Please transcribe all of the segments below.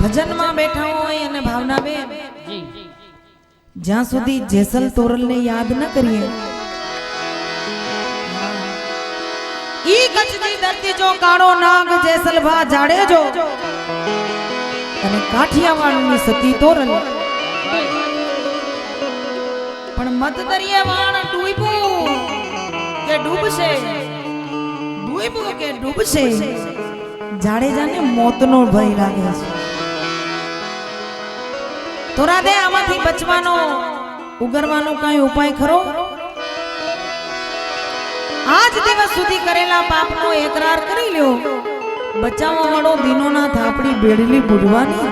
ભજન માં બેઠા હોય અને ભાવના બેન જ્યાં સુધી જેસલ તોરલ ને યાદ ન કરીએ ઈ કચ્છની ધરતી જો કાળો નાગ જેસલ ભા જાડેજો અને કાઠિયાવાડની સતી તોરલ પણ મત દરિયે વાણ ડૂબ્યું કે ડૂબશે ડૂબ્યું કે ડૂબશે જાડેજાને મોતનો ભય લાગે છે તો રાધે આમાંથી બચવાનો ઉગરવાનો કઈ ઉપાય ખરો આજ દિવસ સુધી કરેલા પાપનો એકરાર કરી લ્યો બચાવવા વાળો દીનોનાથ આપણી બેડલી બુડવાની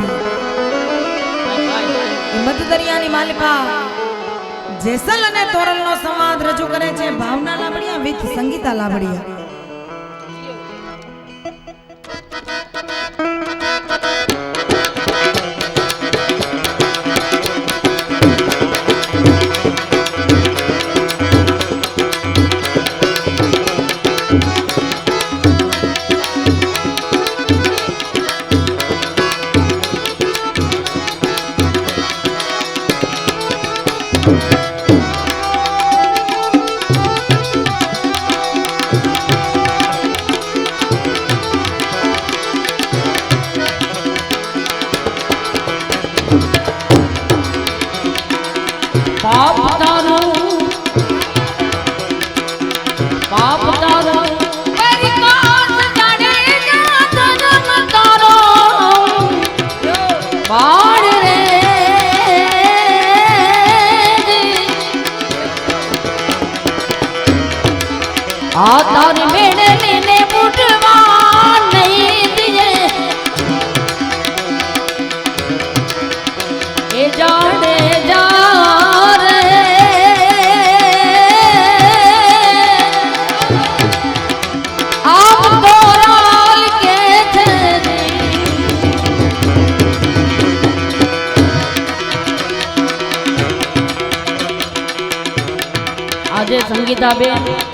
હિંમત દરિયાની માલિકા જેસલ અને તોરલનો સંવાદ રજૂ કરે છે ભાવના લાબડિયા વિથ સંગીતા લાબડિયા तारी मेरे ने बुढ़वा नहीं दिए ये जाने जा रे आप तोराल के थे आज संगीता बेन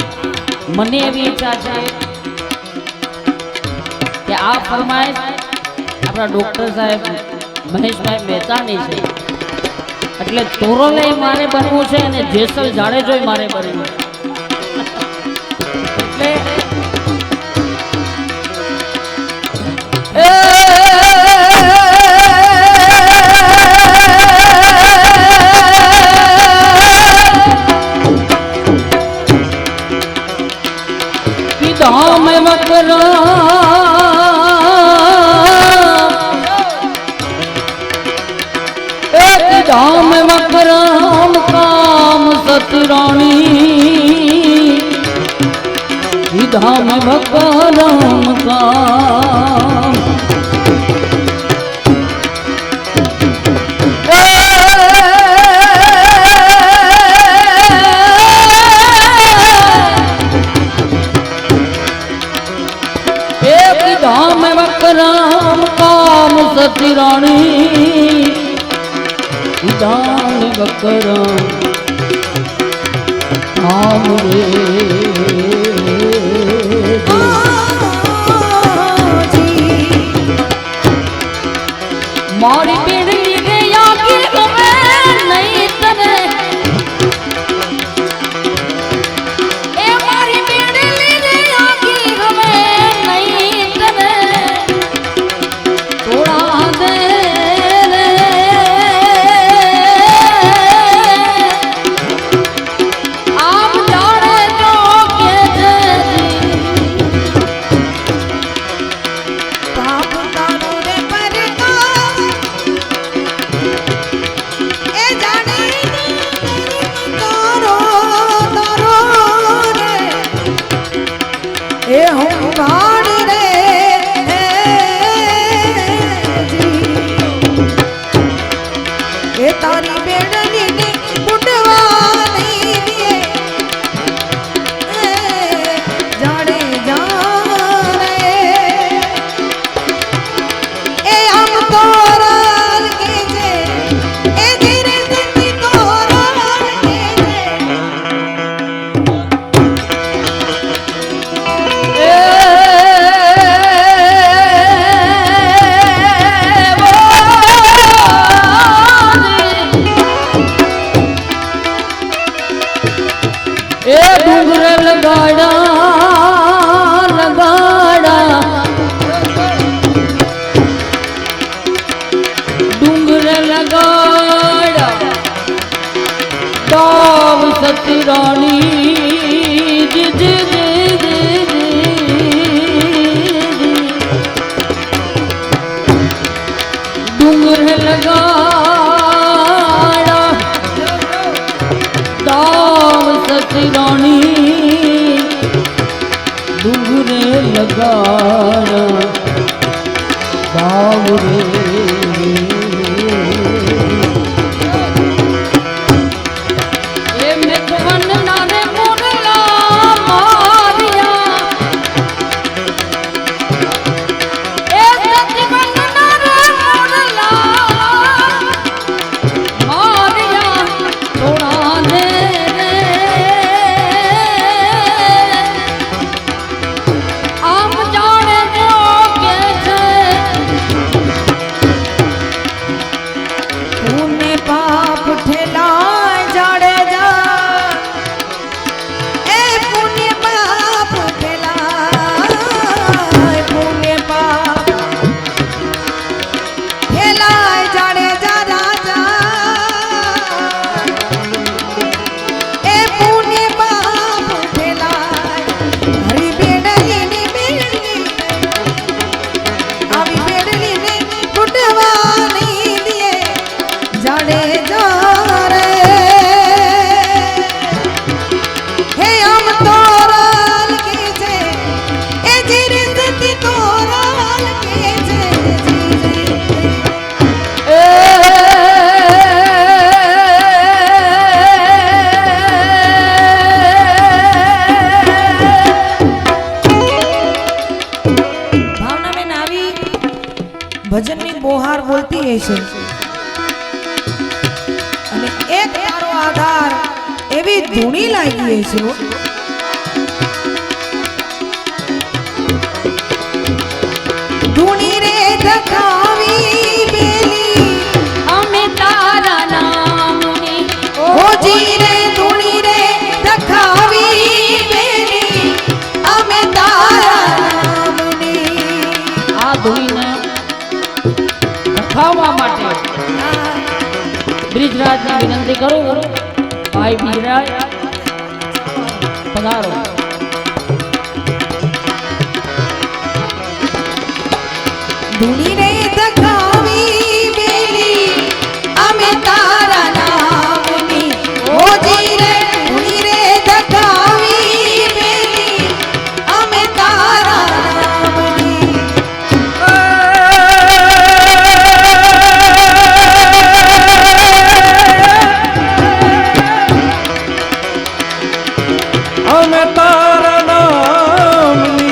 મને એવી ઈચ્છા છે કે આ ફરમાઈશ આપણા ડોક્ટર સાહેબ મહેશભાઈ મહેતાની છે એટલે તોરલે મારે બનવું છે અને જેસલ જાડેજો મારે બનવું એટલે धाम मकरा एक धाम मकराम काम सतरानी धाम मकराम काम धाम मकराम काम सतरानी धाम मकराम काम रे मारी बेड़ी रे आगे हमें नहीं तने લગાડ ભાવ રે એ મેઘવન નારે મોરલા મારિયા એ સતવન નારે મોરલા મારિયા થોડા ને રે આમ જાણે જો કે છે પુણ્ય પાપ ઠેલાય જાડેજા એ પુણ્ય પાપ ઠેલાય પુણ્ય પાપ ઠેલાય જાડેજા રાજા એ પુણ્ય પાપ ઠેલાય હરી બેડલીની બેડલી આવી બેડલીને તૂટવાની દિયે જાડેજા રે હે આમ તોરલ કે છે એ જીરે સતી તોરલ કે છે એ ભાવનાબેન આવી ભજનની બોહાર બોલતી હશે અને એક તારો આધાર એવી ધૂણી લાગી હશે હો. ધૂણી રે ધકાવી બેલી અમે તારા નામની ઓજી રે ધૂણી રે ધકાવી બેલી અમે તારા નામની આ ધૂણીને રખાવવા માટે બ્રિજરાજને વિનંતી કરું ભાઈ બ્રિજરાજ પધારો ધૂણી રે ધકાવી બેલી અમે તારા નામની ઓજી રે ધૂણી રે ધકાવી બેલી અમે તારા નામની અમે તારા નામની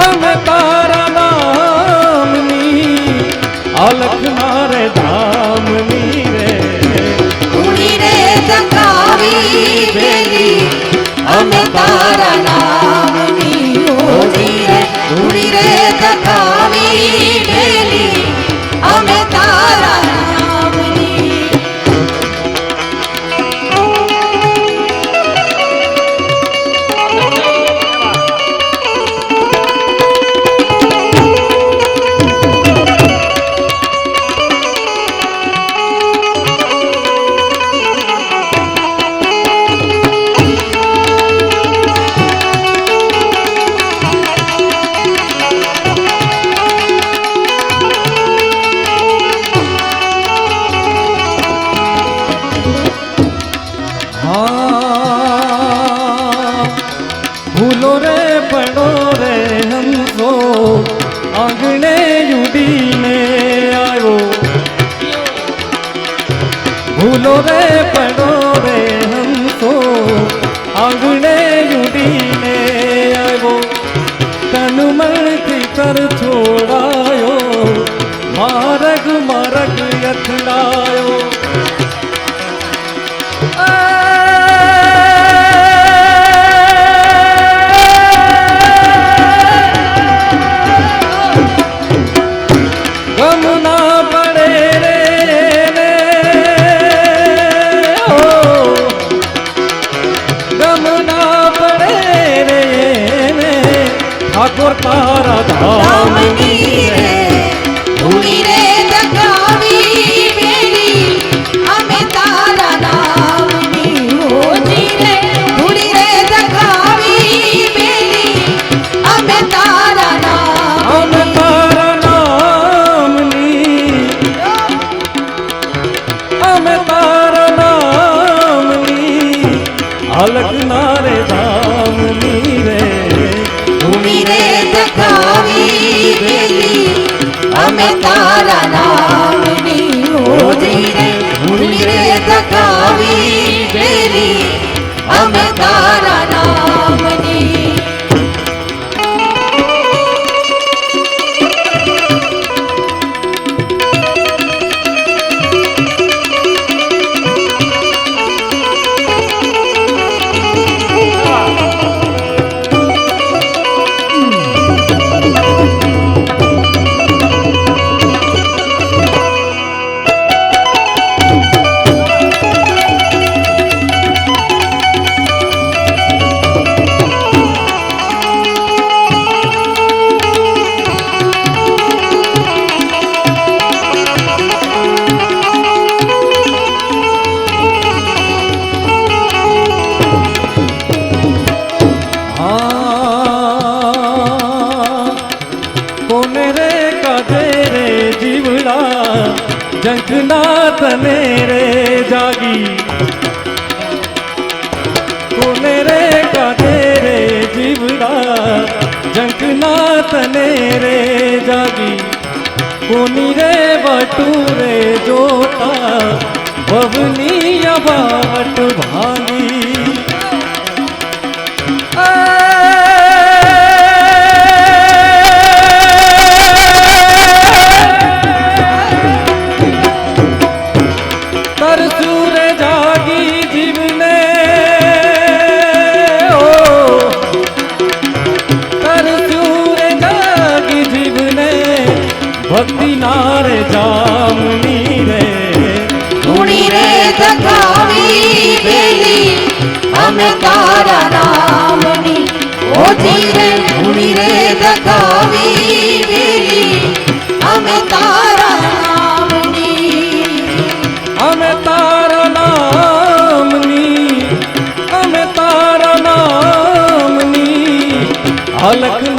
અમે તારા નામની અલખ મારે ધામની રે ધૂણી રે ધકાવી બેલી અમે તારા નામની ઓજી રે ધૂણી રે ધકાવી બેલી અમે તારા નામની हाँ भूलो रे पड़ो रे हमको आंगणे उड़ीने आयो भूलो रे पड़ो रे हमको आंगणे उड़ीने आयो तन मन की कर छोड़ायो मारग मारग यथड़ायो गम ना पड़े रे ओ गम ना पड़े रे ठाकुर तारा धामनी रे ધૂણી રે ધકાવી બેલી અમે તારા નામની ઓજી રે ધૂણી રે ધકાવી બેલી અમે તારા हम નામની तारा नामनी हम तारा नामनी अलग नारे धामनी તારા નામની ઓજી રે ધૂણી રે ધકાવી બેલી અમે તારા નામની કોને રે કાજે રે જીવડા જંખના તને રે જાગી કોને રે કાજે રે જીવડા જંખના તને રે જાગી કોની રે વટુરે જોતા ભવની અવાટ ભાંગી ભક્તિ નારે જામની રે ધૂણી રે ધકાવી બેલી અમે તારા નામની ઓજી રે ધૂણી રે ધકાવી બેલી અમે તારા નામની અમે તારા નામની અમે તારા નામની અલખ